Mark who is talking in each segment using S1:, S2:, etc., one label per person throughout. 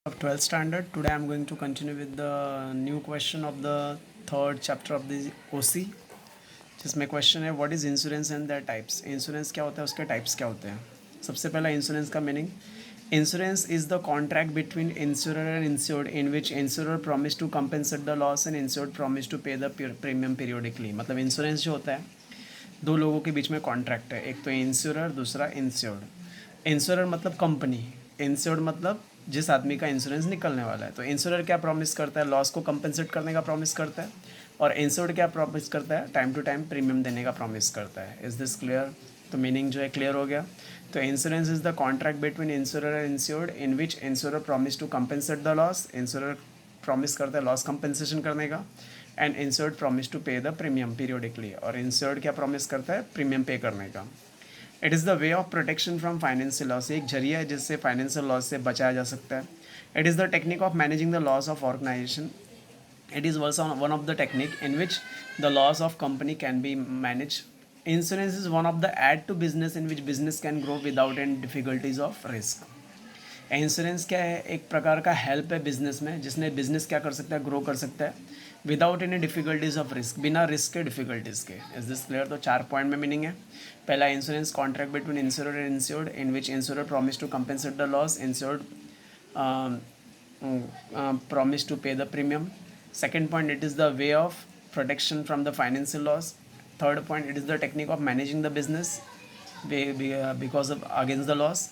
S1: Of 12th standard. Today I'm going to continue with the new question of the third chapter of the OC. जिसमें question है what is insurance and there types. Insurance क्या होता है, उसके types क्या होते हैं. सबसे पहला इंश्योरेंस का meaning. Insurance is the contract between insurer and insured in which insurer promise to compensate the loss and insured promise to pay the premium periodically. मतलब इंश्योरेंस जो होता है दो लोगों के बीच में कॉन्ट्रैक्ट है, एक तो इंश्योरर दूसरा इंश्योर्ड. इंश्योरर मतलब कंपनी, इंश्योर्ड मतलब जिस आदमी का इंश्योरेंस निकलने वाला है. तो इंश्योरर क्या प्रॉमिस करता है, लॉस को कंपनसेट करने का प्रॉमिस करता है. और इंश्योर्ड क्या प्रॉमिस करता है, टाइम टू टाइम प्रीमियम देने का प्रॉमिस करता है. Is this clear. तो मीनिंग जो है क्लियर हो गया. तो insurance is the contract between insurer and insured in which insurer promise to compensate the loss. Insurer promise करता है लॉस कंपनसेशन करने का. And insured promise to pay the premium periodically. और इंश्योर्ड क्या प्रॉमिस करता है, प्रीमियम पे करने का. It is the way of protection from financial loss. एक जरिया है जिससे फाइनेंशियल लॉस से बचाया जा सकता है. It is the technique of managing the loss of organisation. It is also one of the technique in which the loss of company can be managed. Insurance is one of the add to business in which business can grow without any difficulties of risk. Insurance क्या है, एक प्रकार का help है business में, जिसने business क्या कर सकता है, ग्रो कर सकता है without any difficulties of risk, बिना रिस्क के डिफिकल्टीज के. Is this clear. तो 4 पॉइंट में मीनिंग है. पहला, insurance contract between insurer and insured in which insurer promise to compensate the loss, insured promise to pay the premium. Second point, it is the way of protection from the financial loss. Third point, it is the technique of managing the business because of against the loss.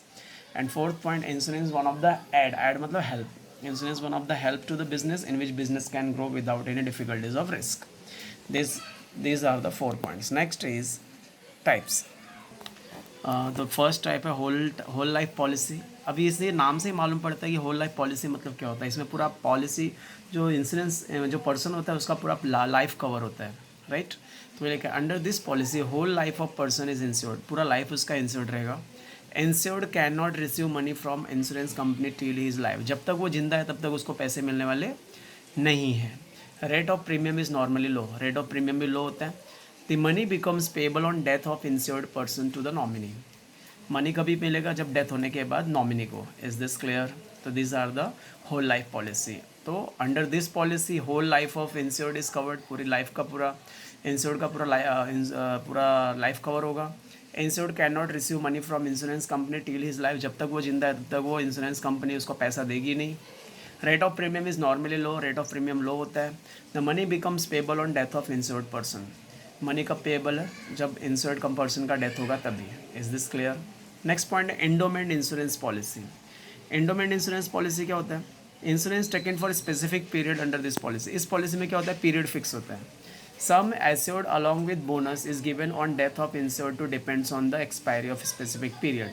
S1: And fourth point, insurance one of the add मतलब help. Insurance one of the help to the business in which business can grow without any difficulties of risk. These are the 4 points. Next is types. तो first type है whole life policy. अभी इसे नाम से ही मालूम पड़ता है कि होल लाइफ पॉलिसी मतलब क्या होता है. इसमें पूरा पॉलिसी जो इंश्योरेंस जो पर्सन होता है उसका पूरा लाइफ कवर होता है, राइट. तो लेकर under this policy whole life of person is insured. पूरा लाइफ उसका इंश्योर्ड रहेगा. Insured can not receive money from insurance company till his life. जब तक वो जिंदा है तब तक उसको पैसे मिलने वाले नहीं है. Rate of premium is normally low. Rate of premium भी लो होता है. The money becomes payable on death of insured person to the nominee. Money कभी मिलेगा, जब डेथ होने के बाद नॉमिनी को. Is this clear. तो this are the whole life policy. तो under this policy whole life of insured is covered. पूरी लाइफ का पूरा इंश्योर्ड का पूरा लाइफ कवर होगा. Insured can not receive money from insurance company till his life. जब तक वो जिंदा है तब तक वो इंश्योरेंस कंपनी उसको पैसा देगी नहीं. Rate of premium is normally low. Rate of premium low होता है. The money becomes payable on death of insured person. Money कब पेबल है, जब इंश्योर्ड कम पर्सन का डेथ होगा तभी. Is this clear. Next point है endowment insurance policy. Endowment insurance policy क्या होता है, insurance taken for specific period under this policy. इस पॉलिसी में क्या होता है, पीरियड फिक्स होता है. सम assured along with bonus is given on death of insured to depends on the expiry of specific period.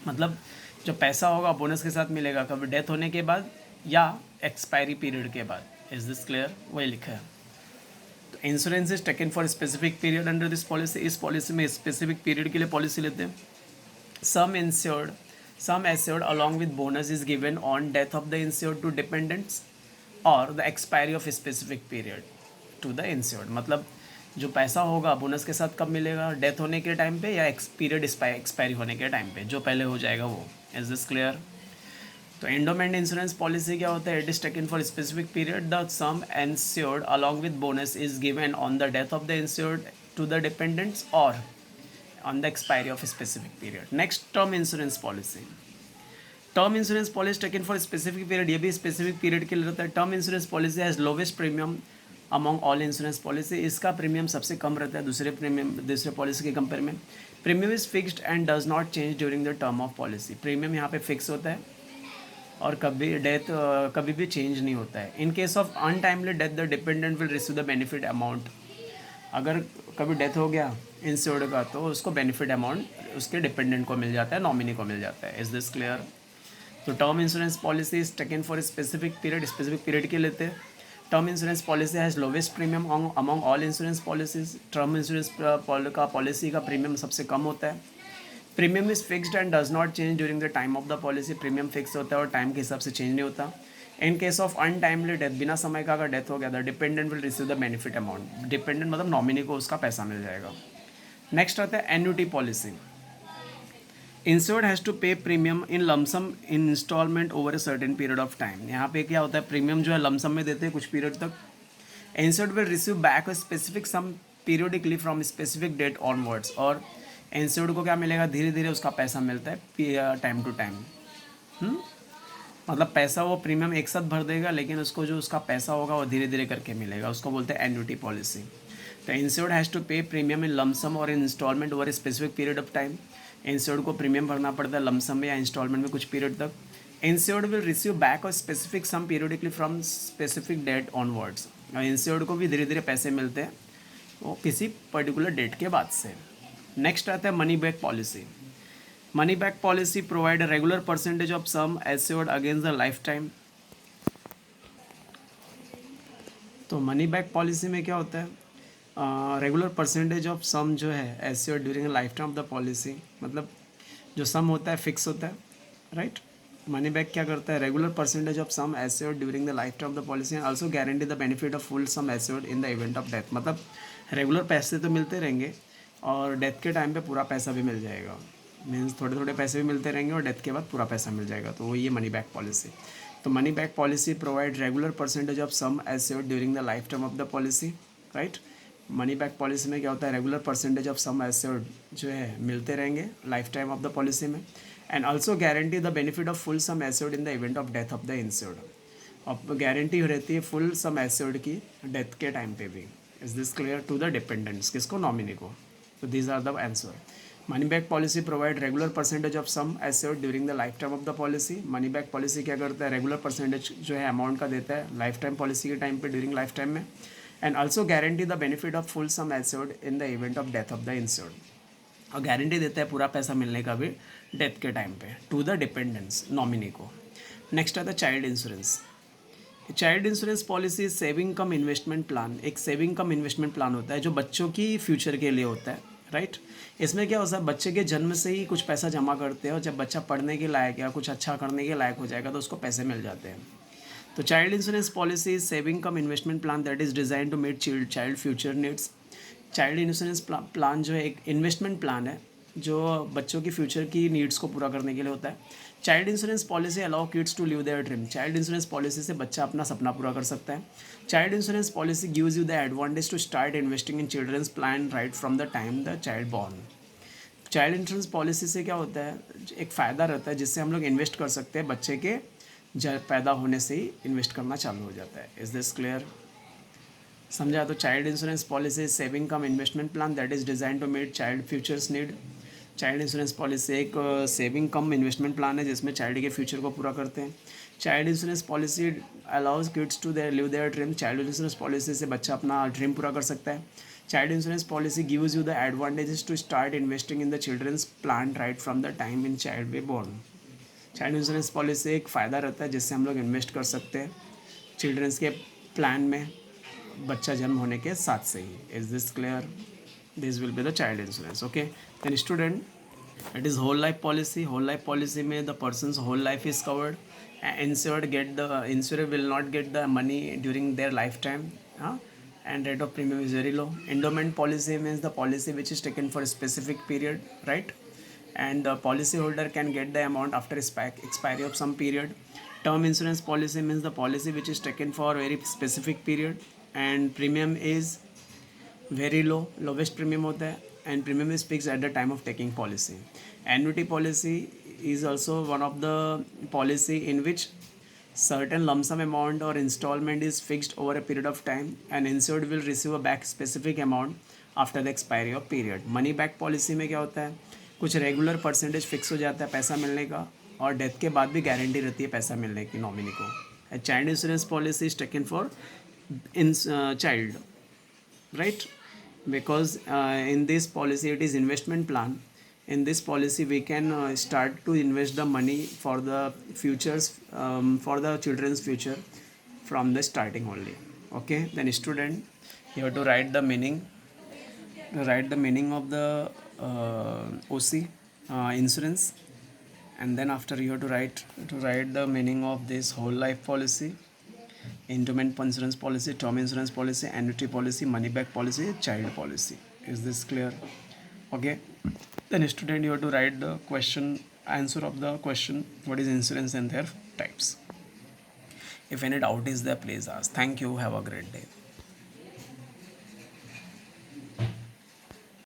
S1: मतलब जो पैसा होगा बोनस के साथ मिलेगा कभी डेथ होने के बाद या एक्सपायरी पीरियड के बाद. Is this clear. वही लिखा है. तो insurance is taken for specific period under this policy. इस पॉलिसी में स्पेसिफिक पीरियड के लिए पॉलिसी लेते हैं. Some assured along with bonus is given on death of the insured to dependents or the expiry of a specific period to the insured. मतलब जो पैसा होगा बोनस के साथ कब मिलेगा, डेथ होने के टाइम पे या पीरियड एक्सपायरी होने के टाइम पे, जो पहले हो जाएगा वो. Is this clear. तो एंडोमेंट इंश्योरेंस पॉलिसी क्या होता है, it is taken for specific period. The sum insured along with bonus is given on the death of the insured to the dependents और on the expiry of a specific period. Next, term insurance policy. Term insurance policy taken for a specific period. ये भी specific period के लिए रहता है. Term insurance policy has lowest premium among all insurance policy. इसका premium सबसे कम रहता है दूसरे पॉलिसी के कंपेयर में. Premium is fixed and does not change during the term of policy. Premium यहाँ पे फिक्स होता है और कभी भी चेंज नहीं होता है. इन case of untimely death the dependent will receive the benefit amount. अगर कभी डेथ हो गया इंश्योर्ड का तो उसको बेनिफिट अमाउंट उसके डिपेंडेंट को मिल जाता है, नॉमिनी को मिल जाता है. Is this clear. तो term insurance policy is taken for specific period के लेते हैं. Term insurance policy has lowest premium among all insurance policies. Term insurance का पॉलिसी का प्रीमियम सबसे कम होता है. Premium is fixed and does not change during the time of the policy. Premium fix होता है और टाइम के हिसाब से चेंज नहीं होता. In case of untimely death, बिना समय का अगर डेथ हो गया, the dependent will receive the benefit amount. Dependent मतलब नॉमिनी को उसका पैसा मिल जाएगा. नेक्स्ट आता है annuity policy. Insured has to pay premium in lump sum in instalment over a certain period of time. यहाँ पे क्या होता है, प्रीमियम जो है लमसम में देते हैं कुछ पीरियड तक। Insured will receive back a specific sum periodically from specific date onwards. और इंश्योर्ड को क्या मिलेगा, धीरे धीरे उसका पैसा मिलता है टाइम टू टाइम। मतलब पैसा वो प्रीमियम एक साथ भर देगा, लेकिन उसको जो उसका पैसा होगा वो धीरे धीरे करके मिलेगा, उसको बोलते हैं एन्युटी पॉलिसी। तो insured has to pay premium in lump sum और in instalment over a specific period of time. Insured को प्रीमियम भरना पड़ता है लमसम में या इंस्टॉलमेंट में कुछ पीरियड तक। इंश्योर्ड विल रिसीव बैक और specific sum periodically from specific date onwards. Insured को भी धीरे धीरे पैसे मिलते हैं वो किसी पर्टिकुलर डेट के बाद से। नेक्स्ट आता है money back policy. Money back policy provide a regular percentage of sum assured against the life time. तो मनी बैक पॉलिसी में क्या होता है, रेगुलर परसेंटेज ऑफ सम जो है assured during life time of the policy. मतलब जो सम होता है फिक्स होता है, राइट। मनी बैक क्या करता है, regular percentage of sum assured during the life time of the policy and also guarantee the benefit of full sum assured in the event of death. मतलब रेगुलर पैसे तो मिलते रहेंगे और डेथ के टाइम पे पूरा पैसा भी मिल जाएगा। मीन्स थोड़े थोड़े पैसे भी मिलते रहेंगे और डेथ के बाद पूरा पैसा मिल जाएगा। तो वो ये मनी बैक पॉलिसी। तो money back policy provide regular percentage of sum assured during the life time of the policy, right. Money back policy में क्या होता है, regular percentage of sum assured जो है मिलते रहेंगे life time of the policy में and also guarantee the benefit of full sum assured in the event of death of the insured. अब गारंटी रहती है फुल सम एश्योर्ड की death के टाइम पे भी। Is this clear to the dependents, किसको, nominee को। तो these are the answer. Money back policy provide regular percentage of sum assured during the life time of the policy. Money back policy क्या करता है, regular percentage जो है amount का देता है लाइफ टाइम पॉलिसी के टाइम पे ड्यूरिंग लाइफ टाइम में and also guarantee the benefit of full sum assured in the event of death of the insured. और गारंटी देता है पूरा पैसा मिलने का भी डेथ के टाइम पे टू द डिपेंडेंट्स, नॉमिनी को। नेक्स्ट आता है child insurance. Child insurance policy saving cum investment plan. एक सेविंग कम इन्वेस्टमेंट प्लान होता है जो बच्चों की फ्यूचर के लिए होता है, राइट। इसमें क्या होता है, बच्चे के जन्म से ही कुछ पैसा जमा करते हैं और जब बच्चा पढ़ने के लायक या कुछ अच्छा करने के लायक हो जाएगा तो उसको पैसे मिल जाते हैं। तो child insurance policy is saving cum investment plan that is design to meet child future needs. Child insurance plan जो है एक इन्वेस्टमेंट प्लान है जो बच्चों की फ्यूचर की नीड्स को पूरा करने के लिए होता है। Child insurance policy allow kids to live their dream. Child insurance policy से बच्चा अपना सपना पूरा कर सकता है। Child insurance policy gives you the advantage to start investing in children's plan right from the time the child born. Child insurance policy से क्या होता है, एक फ़ायदा रहता है जिससे हम लोग इन्वेस्ट कर सकते हैं, बच्चे के पैदा होने से ही इन्वेस्ट करना चालू हो जाता है। इज दिस क्लियर, समझा। तो child insurance policy saving cum investment plan that is design to meet child futures need. Child insurance policy एक सेविंग कम इन्वेस्टमेंट प्लान है जिसमें चाइल्ड के फ्यूचर को पूरा करते हैं। Child insurance policy allows kids to their live their dream. Child insurance policy से बच्चा अपना ड्रीम पूरा कर सकता है। Child insurance policy gives you the advantages to start investing in the children's plan right from the time in child be born. Child insurance policy एक फ़ायदा रहता है जिससे हम लोग इन्वेस्ट कर सकते हैं चिल्ड्रंस के प्लान में बच्चा जन्म होने के साथ से ही। Is this clear, this will be the child insurance. Okay, then student, it is whole life policy. Whole life policy में the person's whole life is covered. Insured will not get the money during their lifetime, and rate of premium is very low. Endowment policy means the policy which is taken for a specific period, right? And the policy holder can get the amount after expiry of some period. Term insurance policy means the policy which is taken for a very specific period and premium is very low, lowest premium होता है and premium is fixed at the time of taking policy. Annuity policy is also one of the policy in which certain lump sum amount or installment is fixed over a period of time and insured will receive a back specific amount after the expiry of period. Money back policy में क्या होता है, कुछ regular percentage fix हो जाता है पैसा मिलने का और डेथ के बाद भी गारंटी रहती है पैसा मिलने की नॉमिनी को। Child insurance policy is taken for in child, right? Because in this policy it is investment plan. In this policy we can start to invest the money for the futures, for the children's future from the starting only. Okay, then student, you have to write the meaning of the OC, insurance, and then after you have to write the meaning of this whole life policy, endowment insurance policy, term insurance policy, annuity policy, money back policy, child policy. Is this clear? Okay. Then student, you have to write the question, answer of the question, what is insurance and their types. If any doubt is there, please ask. Thank you. Have a great day.